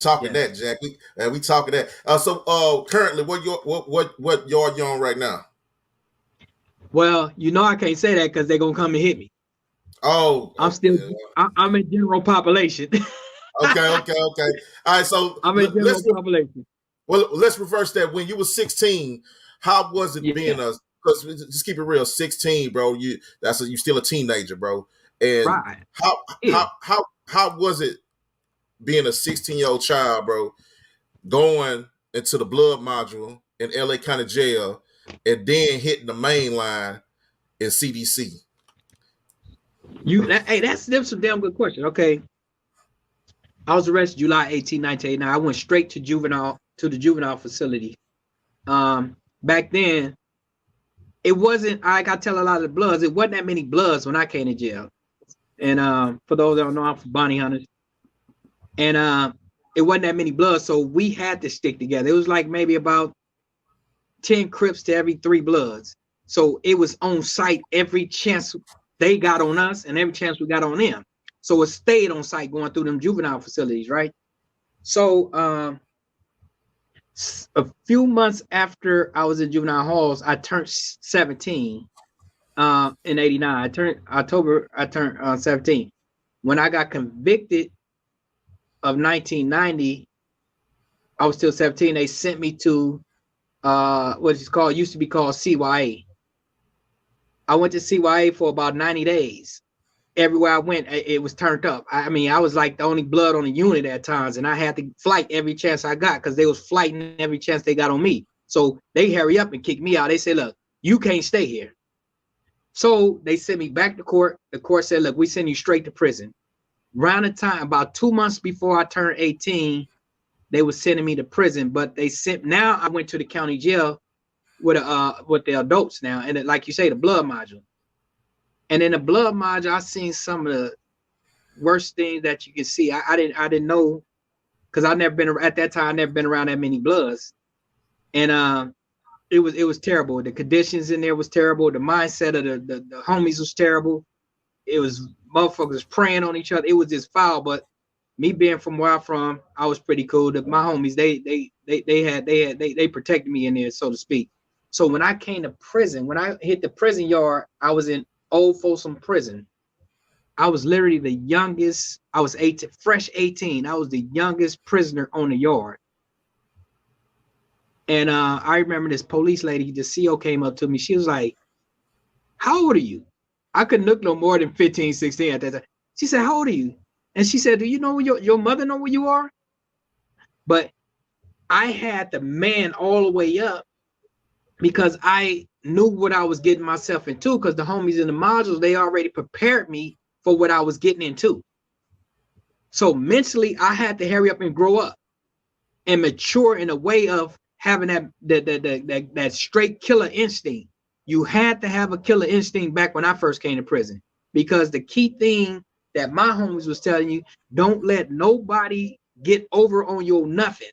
talking Yes. that, Jack. We talking that. So currently, what yard you on right now? Well, you know I can't say that because they're gonna come and hit me. Oh, I'm still okay. I'm in general population. Okay. All right. So I'm in general population. well, let's reverse that. When you were 16, how was it being Yeah. because just keep it real, 16, bro. You still a teenager, bro. And Right. how Yeah. how was it being a 16-year-old child, bro, going into the blood module in LA County Jail and then hitting the main line in CDC? Hey, that's a damn good question. Okay. I was arrested July 18, 1989. I went straight to the juvenile facility. Back then, it wasn't, I got to tell a lot of the bloods, it wasn't that many bloods when I came to jail. And for those that don't know, I'm from Bounty Hunters. And it wasn't that many bloods, so we had to stick together. It was like maybe about 10 Crips to every 3 bloods. So it was on site every chance they got on us and every chance we got on them. So it stayed on site going through them juvenile facilities, right? So a few months after I was in juvenile halls, I turned 17 in 89. I turned 17. When I got convicted of 1990, I was still 17. They sent me to what is called, used to be called CYA. I went to CYA for about 90 days. Everywhere I went, it was turned up. I mean, I was like the only blood on the unit at times, and I had to flight every chance I got because they was flighting every chance they got on me. So they hurry up and kick me out. They said, look, you can't stay here. So they sent me back to court. The court said, look, we send you straight to prison. Around the time, about 2 months before I turned 18, they were sending me to prison, but now I went to the county jail with the adults now. And like you say, the blood module. And in the blood module, I seen some of the worst things that you can see. I didn't know, because I never been at that time. I never been around that many bloods, and it was terrible. The conditions in there was terrible. The mindset of the homies was terrible. It was motherfuckers praying on each other. It was just foul. But me being from where I'm from, I was pretty cool. My homies, they protected me in there, so to speak. So when I came to prison, when I hit the prison yard, I was in Old Folsom Prison. I was literally the youngest. I was 18, fresh 18. I was the youngest prisoner on the yard. And I remember this police lady, the CO, came up to me. She was like, how old are you? I couldn't look no more than 15, 16 at that time. She said, how old are you? And she said, do you know your mother know where you are? But I had the man all the way up because I knew what I was getting myself into, because the homies in the modules, they already prepared me for what I was getting into. So mentally, I had to hurry up and grow up and mature in a way of having that straight killer instinct. You had to have a killer instinct back when I first came to prison, because the key thing that my homies was telling you, don't let nobody get over on your nothing.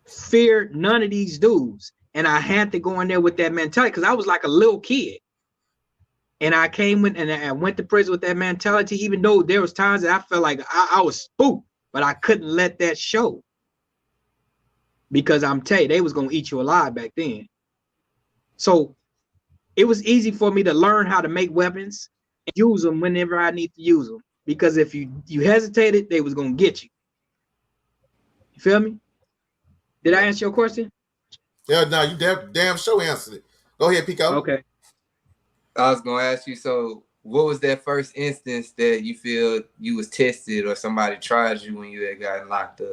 Fear none of these dudes. And I had to go in there with that mentality, because I was like a little kid. And I came in and I went to prison with that mentality, even though there was times that I felt like I was spooked, but I couldn't let that show. Because I'm telling you, they was going to eat you alive back then. So it was easy for me to learn how to make weapons and use them whenever I need to use them. Because if you hesitated, they was going to get you. You feel me? Did I answer your question? Yeah, no, you damn sure answered it. Go ahead, Pico. Okay. I was gonna ask you, so what was that first instance that you feel you was tested or somebody tried you when you had gotten locked up?